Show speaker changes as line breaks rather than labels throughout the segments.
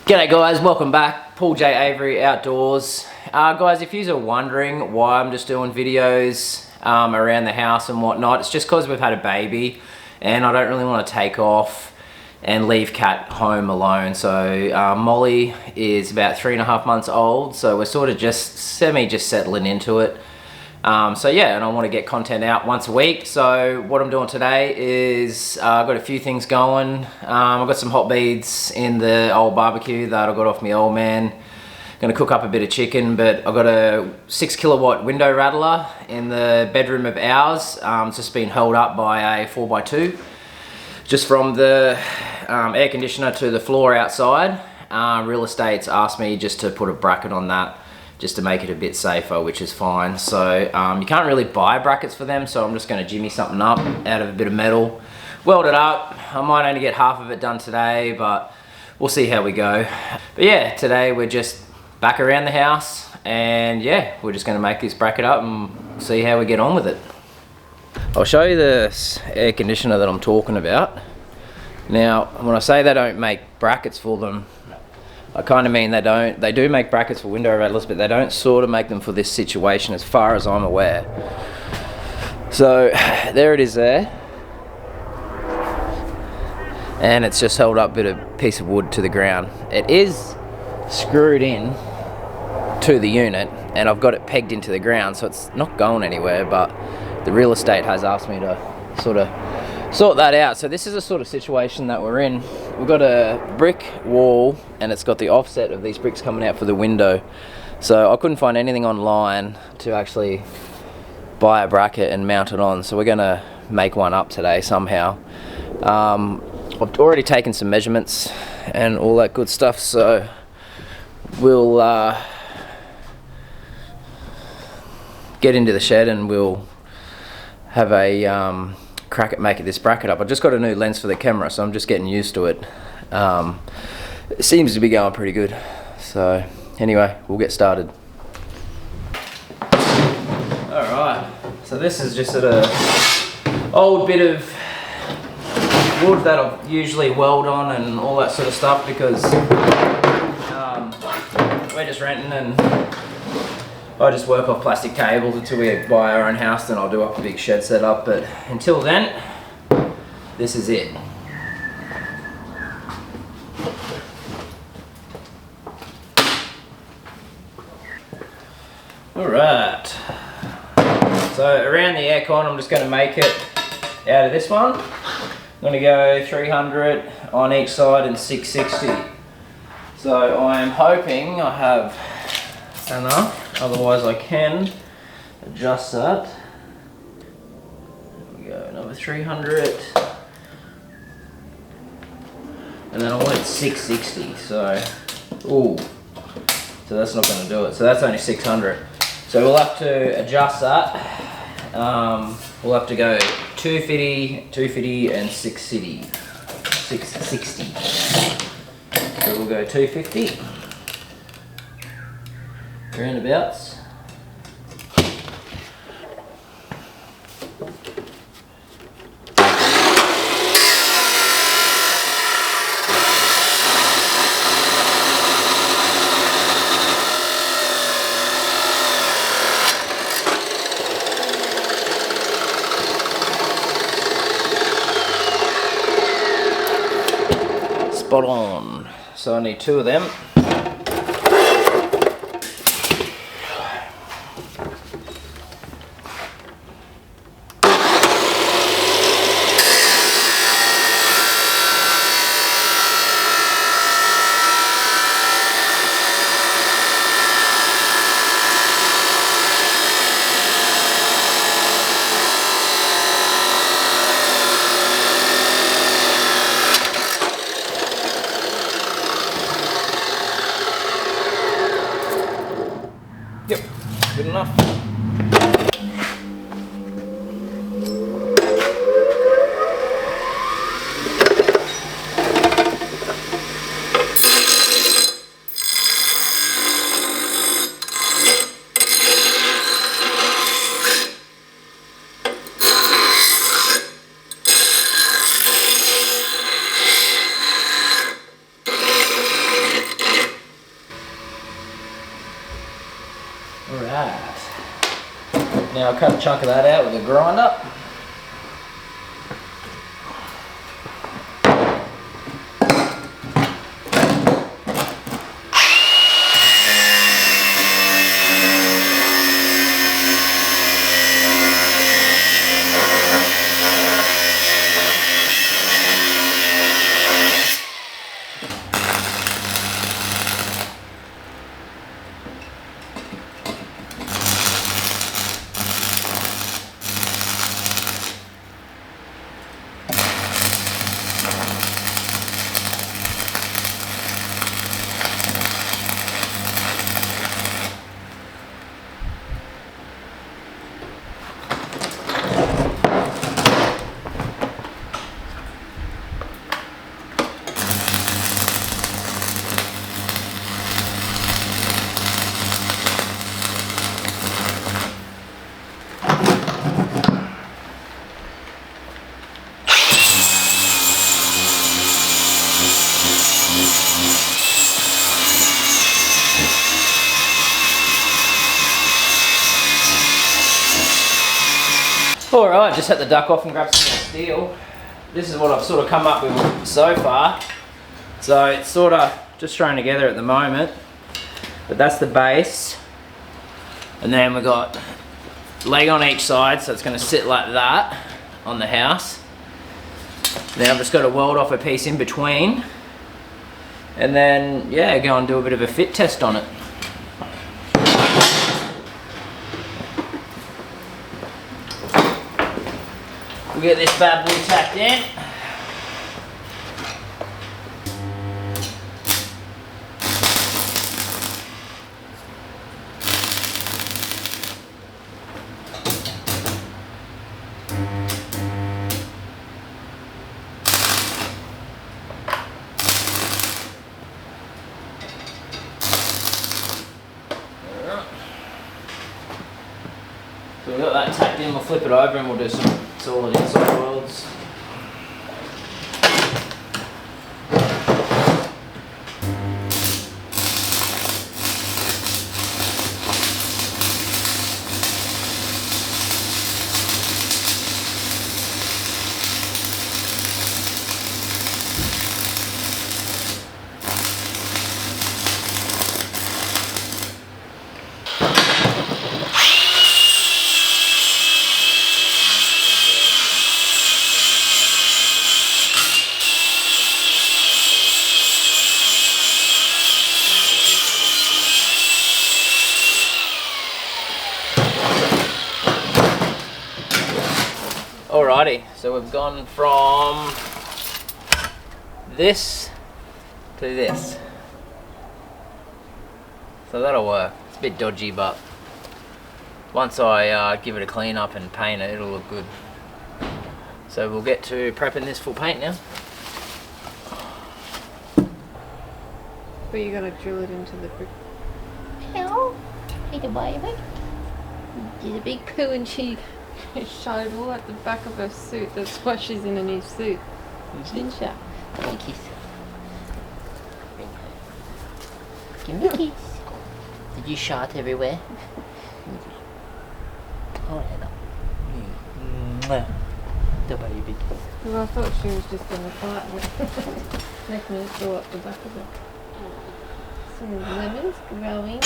G'day guys, welcome back. Paul J. Avery Outdoors. Guys, if you're wondering why I'm just doing videos around the house and whatnot, it's just because we've had a baby and I don't really want to take off and leave Kat home alone. So Molly is about 3.5 months old, so we're sort of just settling into it. So yeah, and I want to get content out once a week. So what I'm doing today is I've got a few things going. I've got some hot beads in the old barbecue that I got off my old man. Gonna cook up a bit of chicken, but I've got a 6 kilowatt window rattler in the bedroom of ours. It's just been held up by a 4x2, just from the air conditioner to the floor outside. Real estate's asked me just to put a bracket on that, just to make it a bit safer, which is fine. So you can't really buy brackets for them, so I'm just gonna jimmy something up out of a bit of metal, weld it up. I might only get half of it done today, but we'll see how we go. But yeah, today we're just back around the house, and yeah, we're just gonna make this bracket up and see how we get on with it. I'll show you this air conditioner that I'm talking about. Now, when I say they don't make brackets for them, I kind of mean they do make brackets for window rattlers, but they don't sort of make them for this situation as far as I'm aware. So there it is there. And it's just held up a piece of wood to the ground. It is screwed in to the unit and I've got it pegged into the ground, so it's not going anywhere, but the real estate has asked me to sort that out. So this is the sort of situation that we're in. We've got a brick wall and it's got the offset of these bricks coming out for the window. So I couldn't find anything online to actually buy a bracket and mount it on. So we're gonna make one up today somehow. I've already taken some measurements and all that good stuff. So we'll get into the shed and we'll have a crack at making this bracket up. I just got a new lens for the camera, so I'm just getting used to it. It seems to be going pretty good. So anyway, we'll get started. Alright, so this is just an old bit of wood that I usually weld on and all that sort of stuff, because we're just renting and I just work off plastic cables until we buy our own house. Then I'll do up a big shed setup, but until then, this is it. Alright, so around the aircon I'm just going to make it out of this one. I'm going to go 300 on each side and 660. So I'm hoping I have enough, otherwise I can adjust that. There we go, another 300, and then I want it 660. So that's not going to do it. So that's only 600. So we'll have to adjust that. We'll have to go 250, and 660. So we'll go 250. Roundabouts. Spot on. So I need 2 of them. Yep, good enough. Alright. Now I'll cut a chunk of that out with a grinder. Alright, just set the duck off and grab some more steel. This is what I've sort of come up with so far. So it's sort of just thrown together at the moment. But that's the base. And then we've got leg on each side, so it's going to sit like that on the house. Now I've just got to weld off a piece in between. And then, yeah, go and do a bit of a fit test on it. We'll get this bad boy tacked in. So we've got that tacked in, we'll flip it over and we'll do some solid inside welds. Alrighty, so we've gone from this to this. So that'll work. It's a bit dodgy, but once I give it a clean up and paint it, it'll look good. So we'll get to prepping this for paint now.
But you gotta drill it into the brick.
Hello, little baby.
She's a big poo and she showed all at the back of her suit. That's why she's in a new suit. Didn't she?
Give me a kiss. Give me a kiss. Did you shart everywhere? Oh, hello. The baby.
Well, I thought she was just gonna fight with making it go up the back of it. Some lemons growing.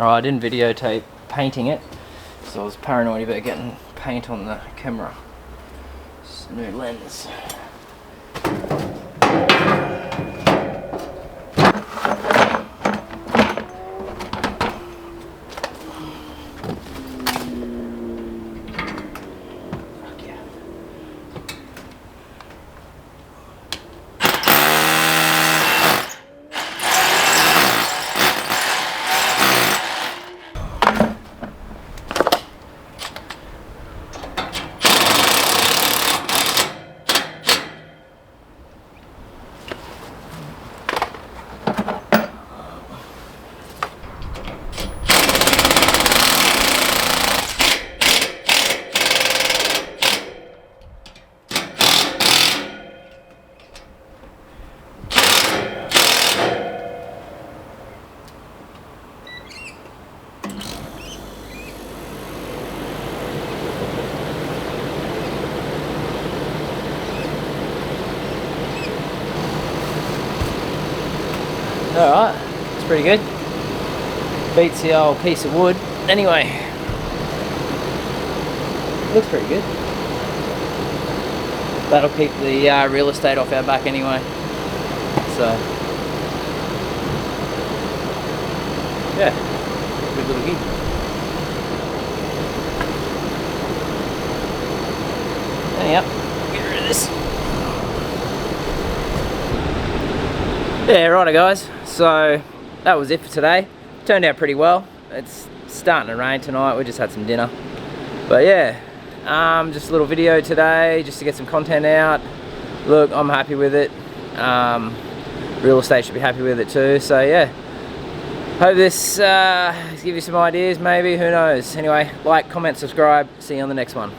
Alright, I didn't videotape painting it, so I was paranoid about getting paint on the camera. It's a new lens. Alright, it's pretty good. Beats the old piece of wood. Anyway, looks pretty good. That'll keep the real estate off our back anyway. So, yeah, good little gig. Anyhow, get rid of this. Yeah, righto guys, so that was it for today. Turned out pretty well. It's starting to rain tonight, we just had some dinner. But yeah, just a little video today, just to get some content out. Look, I'm happy with it. Real estate should be happy with it too, so yeah. Hope this gives you some ideas maybe, who knows. Anyway, like, comment, subscribe, see you on the next one.